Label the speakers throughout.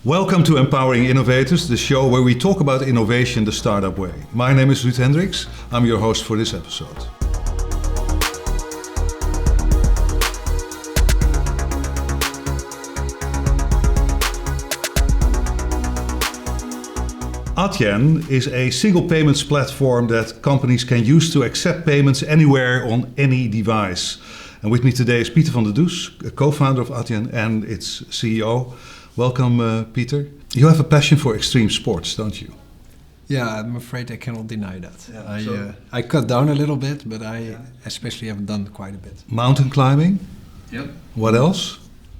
Speaker 1: Welcome to Empowering Innovators, the show where we talk about innovation the startup way. My name is Ruud Hendriks. I'm your host for this episode. Adyen is a single payments platform that companies can use to accept payments anywhere on any device. And with me today is Pieter van der Does, a co-founder of Adyen and its CEO. Welcome, Pieter. You have a passion for extreme sports, don't you?
Speaker 2: Yeah, I'm afraid I cannot deny that. Yeah, I cut down a little bit, but I especially have done quite a bit.
Speaker 1: Mountain climbing?
Speaker 2: Yep.
Speaker 1: What else?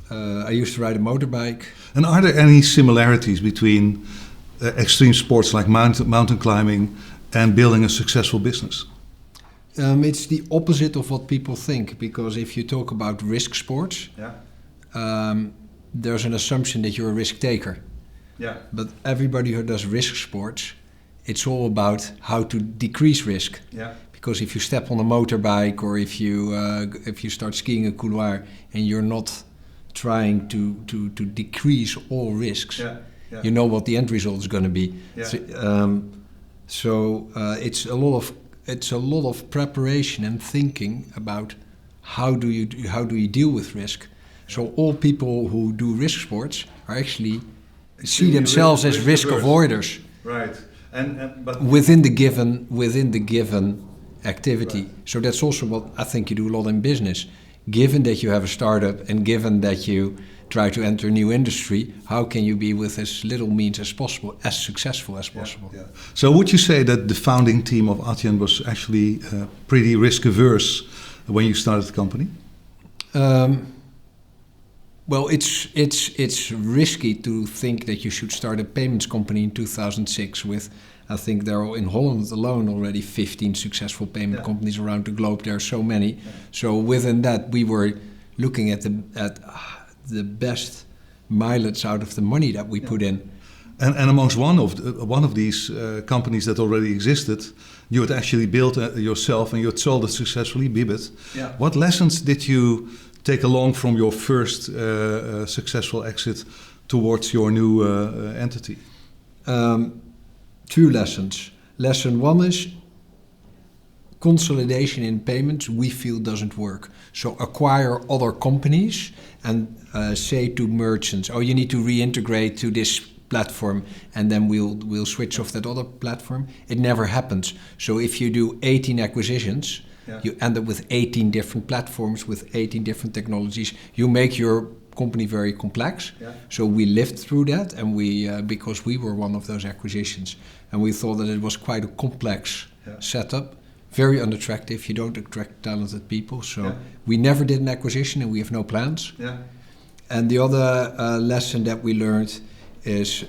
Speaker 2: I used to ride a motorbike.
Speaker 1: And are there any similarities between extreme sports like mountain climbing and building a successful business?
Speaker 2: It's the opposite of what people think, because if you talk about risk sports, there's an assumption that you're a risk taker.
Speaker 1: Yeah.
Speaker 2: But everybody who does risk sports, it's all about how to decrease risk.
Speaker 1: Yeah.
Speaker 2: Because if you step on a motorbike or if you start skiing a couloir and you're not trying to decrease all risks, you know what the end result is going to be. Yeah. So it's a lot of preparation and thinking about how do you deal with risk. So all people who do risk sports are actually see themselves as risk avoiders.
Speaker 1: Right. But
Speaker 2: within the given activity. Right. So that's also what I think you do a lot in business. Given that you have a startup and given that you try to enter a new industry, how can you be with as little means as possible, as successful as possible?
Speaker 1: Yeah. So would you say that the founding team of Adyen was actually pretty risk averse when you started the company?
Speaker 2: Well, it's risky to think that you should start a payments company in 2006 with, I think there are in Holland alone already 15 successful payment companies around the globe. There are so many. Yeah. So within that, we were looking at the best mileage out of the money that we put in.
Speaker 1: And amongst one of these companies that already existed, you had actually built yourself and you had sold it successfully, Bibit. Yeah. What lessons did you take along from your first successful exit towards your new entity?
Speaker 2: Two lessons. Lesson one is consolidation in payments we feel doesn't work. So acquire other companies and say to merchants, oh, you need to reintegrate to this platform and then we'll switch off that other platform. It never happens. So if you do 18 acquisitions, you end up with 18 different platforms with 18 different technologies. You make your company very complex. Yeah. So we lived through that, and because we were one of those acquisitions, and we thought that it was quite a complex setup, very unattractive. You don't attract talented people. So we never did an acquisition, and we have no plans. Yeah. And the other lesson that we learned is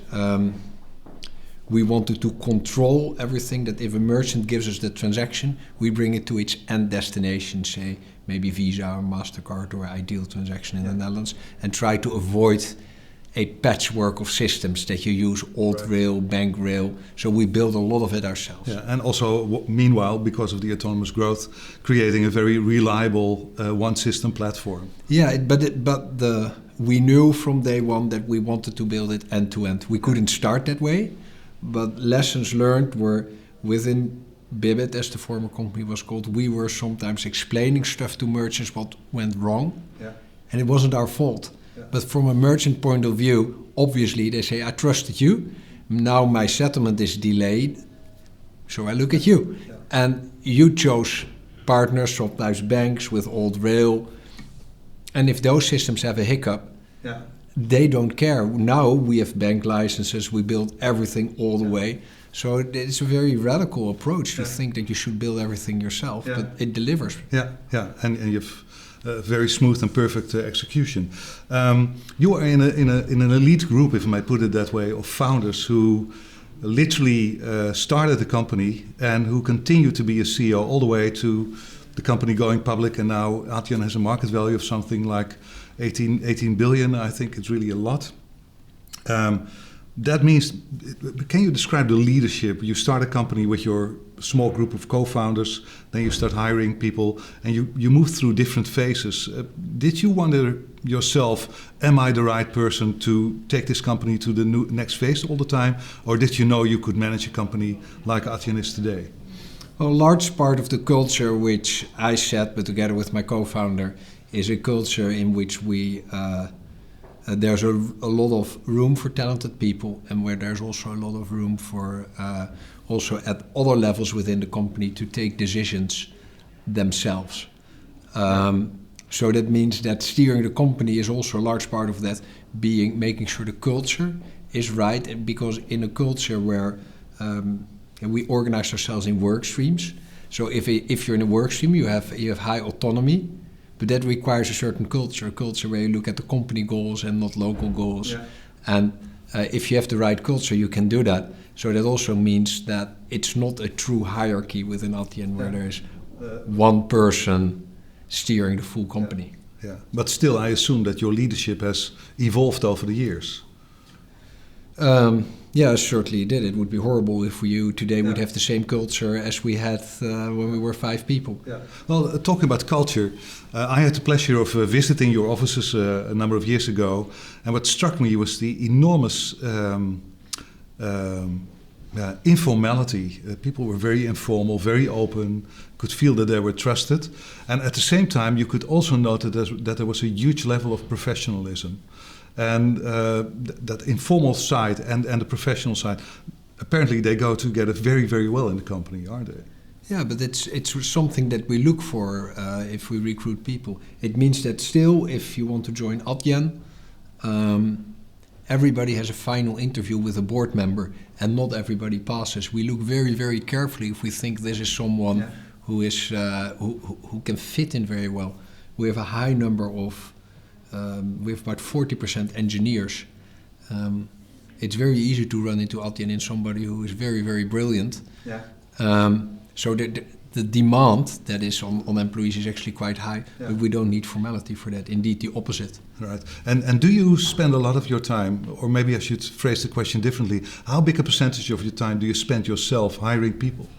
Speaker 2: we wanted to control everything, that if a merchant gives us the transaction, we bring it to its end destination, say maybe Visa or MasterCard or Ideal transaction in the Netherlands, and try to avoid a patchwork of systems that you use, old rail, bank rail. So we build a lot of it ourselves.
Speaker 1: Yeah, and also, meanwhile, because of the autonomous growth, creating a very reliable one system platform.
Speaker 2: Yeah, we knew from day one that we wanted to build it end to end. We couldn't start that way. But lessons learned were within Bibit, as the former company was called, we were sometimes explaining stuff to merchants what went wrong. Yeah. And it wasn't our fault. Yeah. But from a merchant point of view, obviously they say, I trusted you. Now my settlement is delayed. So I look at you. Yeah. And you chose partners, sometimes banks with old rail. And if those systems have a hiccup, they don't care. Now we have bank licenses, we build everything all the way. So it's a very radical approach to think that you should build everything yourself, but it delivers.
Speaker 1: Yeah, and you have very smooth and perfect execution. You are in an elite group, if I may put it that way, of founders who literally started the company and who continue to be a CEO all the way to the company going public, and now Adyen has a market value of something like 18 billion. I think it's really a lot. That means, can you describe the leadership? You start a company with your small group of co-founders, then you start hiring people, and you move through different phases. Did you wonder yourself, am I the right person to take this company to the next phase all the time? Or did you know you could manage a company like Adyen is today?
Speaker 2: Well, a large part of the culture which I set, but together with my co-founder, is a culture in which there's a lot of room for talented people, and where there's also a lot of room for also at other levels within the company to take decisions themselves. So that means that steering the company is also a large part of that, making sure the culture is right, and because in a culture where we organize ourselves in work streams. So if you're in a work stream, you have high autonomy. But that requires a certain culture, a culture where you look at the company goals and not local goals. Yeah. And if you have the right culture, you can do that. So that also means that it's not a true hierarchy within Adyen where there is one person steering the full company.
Speaker 1: Yeah. But still, I assume that your leadership has evolved over the years.
Speaker 2: Yeah, certainly it did. It would be horrible if you today would have the same culture as we had when we were 5 people.
Speaker 1: Yeah. Well, talking about culture, I had the pleasure of visiting your offices a number of years ago, and what struck me was the enormous informality. People were very informal, very open, could feel that they were trusted, and at the same time you could also note that there was a huge level of professionalism. And that informal side and the professional side, apparently they go together very, very well in the company, aren't they?
Speaker 2: Yeah, but it's something that we look for if we recruit people. It means that still, if you want to join Adyen, everybody has a final interview with a board member, and not everybody passes. We look very, very carefully if we think this is someone who can fit in very well. We have a high number of we have about 40% engineers. It's very easy to run into Adyen in somebody who is very, very brilliant. Yeah. So the demand that is on employees is actually quite high, but we don't need formality for that. Indeed, the opposite.
Speaker 1: Right. And do you spend a lot of your time, or maybe I should phrase the question differently, how big a percentage of your time do you spend yourself hiring people?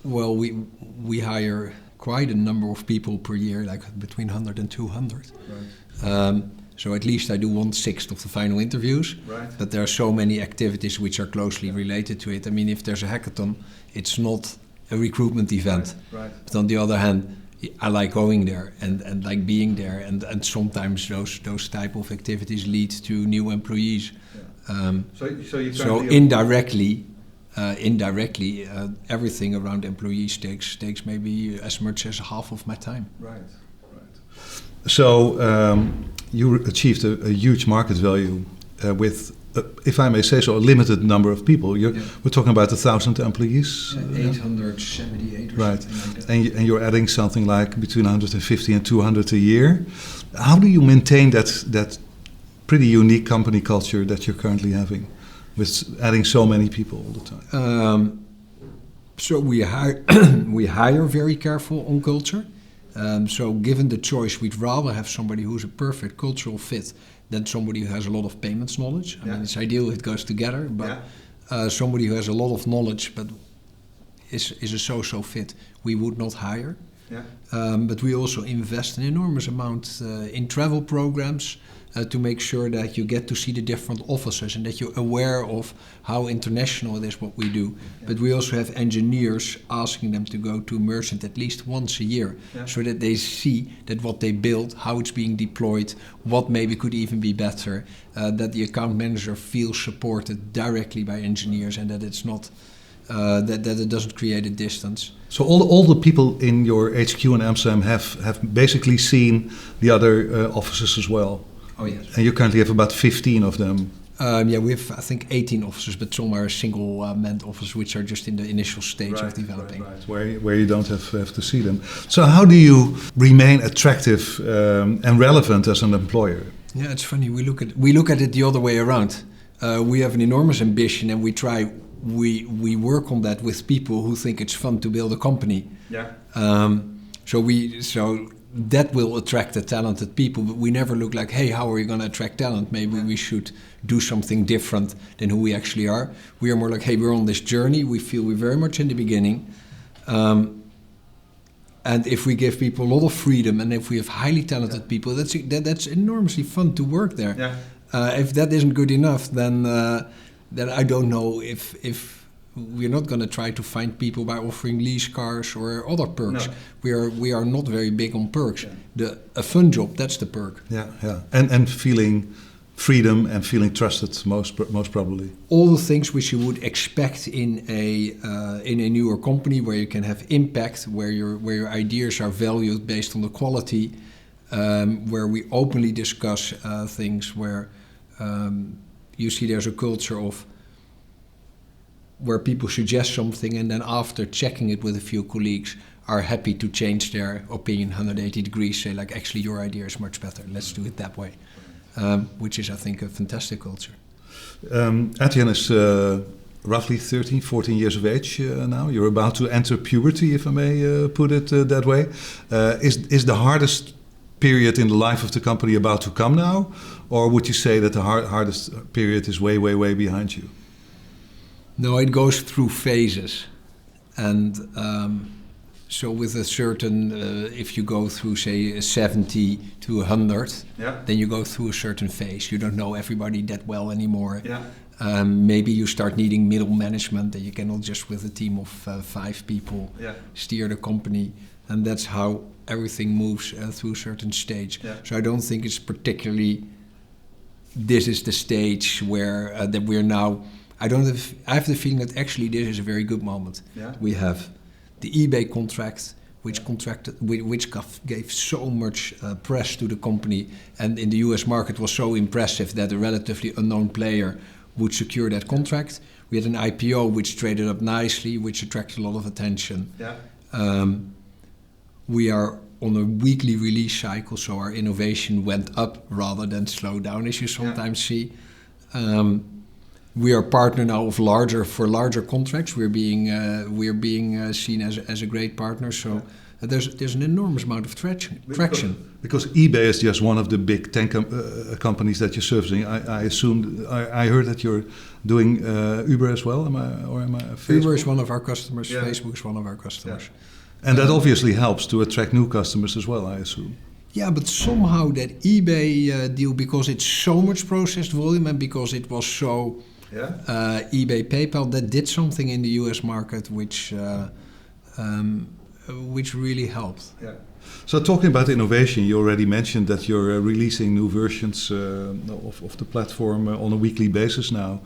Speaker 2: Well, we hire quite a number of people per year, like between 100 and 200. Right. So at least I do 1/6 of the final interviews. Right. But there are so many activities which are closely related to it. I mean, if there's a hackathon, it's not a recruitment event. Right. But on the other hand, I like going there and like being there, and sometimes those type of activities lead to new employees. Yeah. So indirectly, everything around employees takes maybe as much as half of my time.
Speaker 1: Right. So you achieved a huge market value with, if I may say so, a limited number of people. We're talking about 1,000 employees.
Speaker 2: 878 or
Speaker 1: right.
Speaker 2: something like that.
Speaker 1: And you're adding something like between 150 and 200 a year. How do you maintain that pretty unique company culture that you're currently having, with adding so many people all the time?
Speaker 2: So we hire very careful on culture. So given the choice, we'd rather have somebody who's a perfect cultural fit than somebody who has a lot of payments knowledge. I mean, it's ideal it goes together, but somebody who has a lot of knowledge but is a so-so fit, we would not hire. Yeah. But we also invest an enormous amount in travel programs to make sure that you get to see the different offices and that you're aware of how international it is what we do. Yeah. But we also have engineers asking them to go to a merchant at least once a year, so that they see that what they build, how it's being deployed, what maybe could even be better, that the account manager feels supported directly by engineers, and that it's not that it doesn't create a distance.
Speaker 1: So all the people in your HQ in Amsterdam have basically seen the other offices as well.
Speaker 2: Oh yes.
Speaker 1: And you currently have about 15 of them.
Speaker 2: We have, I think, 18 offices, but some are single manned offices, which are just in the initial stage of developing.
Speaker 1: Right. Where you don't have to see them. So how do you remain attractive and relevant as an employer?
Speaker 2: Yeah, it's funny. We look at it the other way around. We have an enormous ambition, and we work on that with people who think it's fun to build a company. Yeah. So that will attract the talented people, but we never look like, hey, how are we going to attract talent? Maybe we should do something different than who we actually are. We are more like, hey, we're on this journey. We feel we're very much in the beginning. And if we give people a lot of freedom, and if we have highly talented people, that's enormously fun to work there.
Speaker 1: Yeah.
Speaker 2: If that isn't good enough, then I don't know if we're not going to try to find people by offering lease cars or other perks.
Speaker 1: No.
Speaker 2: We are not very big on perks. Yeah. A fun job, that's the perk.
Speaker 1: Yeah. And feeling freedom and feeling trusted, most probably.
Speaker 2: All the things which you would expect in a newer company, where you can have impact, where your ideas are valued based on the quality, where we openly discuss things, where you see there's a culture of where people suggest something and then after checking it with a few colleagues are happy to change their opinion 180 degrees, say like, actually your idea is much better, let's do it that way. Which is, I think, a fantastic culture.
Speaker 1: Adyen is roughly 13, 14 years of age now. You're about to enter puberty, if I may put it that way. Is the hardest period in the life of the company about to come now? Or would you say that the hardest period is way, way, way behind you?
Speaker 2: No, it goes through phases. And so with a certain, if you go through, say, 70 to 100, then you go through a certain phase. You don't know everybody that well anymore. Yeah. Maybe you start needing middle management, that you cannot just with a team of 5 people steer the company. And that's how everything moves through a certain stage. Yeah. So I don't think it's particularly, this is the stage where that we're now. I have the feeling that actually this is a very good moment. Yeah. We have the eBay contract, which gave so much press to the company, and in the US market was so impressive that a relatively unknown player would secure that contract. We had an IPO which traded up nicely, which attracted a lot of attention. Yeah. We are on a weekly release cycle, so our innovation went up rather than slow down, as you sometimes see. We are a partner now of larger contracts. We're being seen as a great partner. So there's an enormous amount of traction.
Speaker 1: Because eBay is just one of the big 10 companies that you're servicing. I assume I heard that you're doing Uber as well. Am I Facebook?
Speaker 2: Uber is one of our customers. Yeah. Facebook is one of our customers.
Speaker 1: Yeah. And that obviously helps to attract new customers as well, I assume.
Speaker 2: Yeah, but somehow that eBay deal, because it's so much processed volume and because it was so. eBay, PayPal, that did something in the US market which really helped. Yeah.
Speaker 1: So talking about innovation, you already mentioned that you're releasing new versions of the platform on a weekly basis now.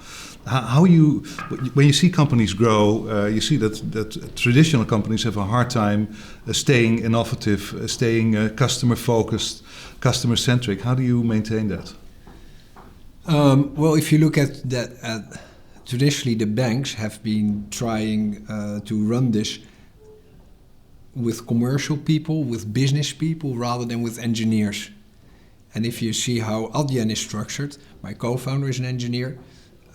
Speaker 1: When you see companies grow, you see that traditional companies have a hard time staying innovative, staying customer-focused, customer-centric. How do you maintain that?
Speaker 2: Well, if you look at that, traditionally the banks have been trying to run this with commercial people, with business people, rather than with engineers. And if you see how Adyen is structured, my co-founder is an engineer,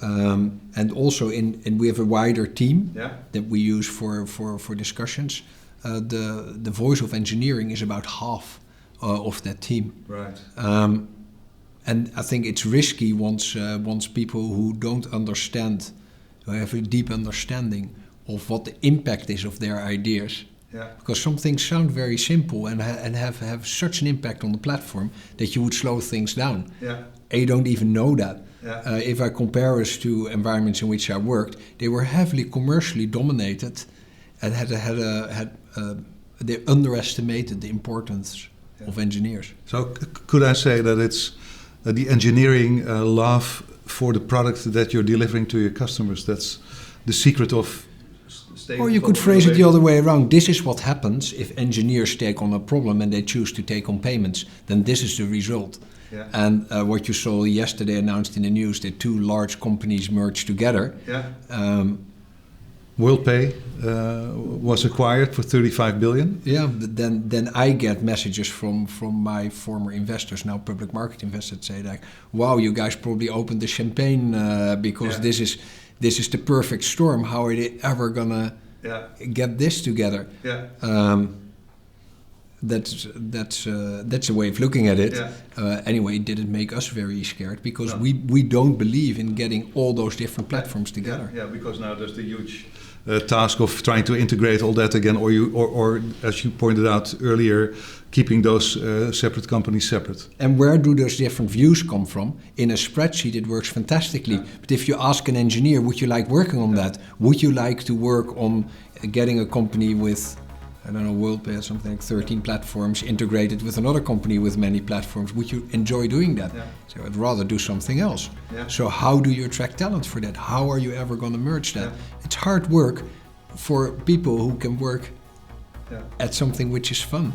Speaker 2: and also and we have a wider team that we use for discussions. The voice of engineering is about half of that team. Right. And I think it's risky once people who don't understand, who have a deep understanding of what the impact is of their ideas. Yeah. Because some things sound very simple and have such an impact on the platform that you would slow things down. Yeah. And you don't even know that. Yeah. If I compare us to environments in which I worked, they were heavily commercially dominated and they underestimated the importance of engineers.
Speaker 1: So could I say that it's the engineering love for the product that you're delivering to your customers, that's the secret of staying.
Speaker 2: Or you could phrase it the other way around. This is what happens if engineers take on a problem and they choose to take on payments. Then this is the result. Yeah. And what you saw yesterday announced in the news, that 2 large companies merged together. Yeah.
Speaker 1: WorldPay was acquired for 35 billion.
Speaker 2: Yeah, then I get messages from my former investors, now public market investors, say like, wow, you guys probably opened the champagne because this is the perfect storm. How are they ever gonna get this together? Yeah. that's a way of looking at it.
Speaker 1: Yeah.
Speaker 2: Anyway, it didn't make us very scared because we don't believe in getting all those different platforms together.
Speaker 1: Yeah, because now there's the huge task of trying to integrate all that again, or as you pointed out earlier, keeping those separate companies separate.
Speaker 2: And where do those different views come from? In a spreadsheet, it works fantastically. Yeah. But if you ask an engineer, would you like working on that? Would you like to work on getting a company with, I don't know, WorldPay has something like 13 platforms integrated with another company with many platforms? Would you enjoy doing that? Yeah. So I'd rather do something else. Yeah. So how do you attract talent for that? How are you ever going to merge that? Yeah. It's hard work for people who can work at something which is fun.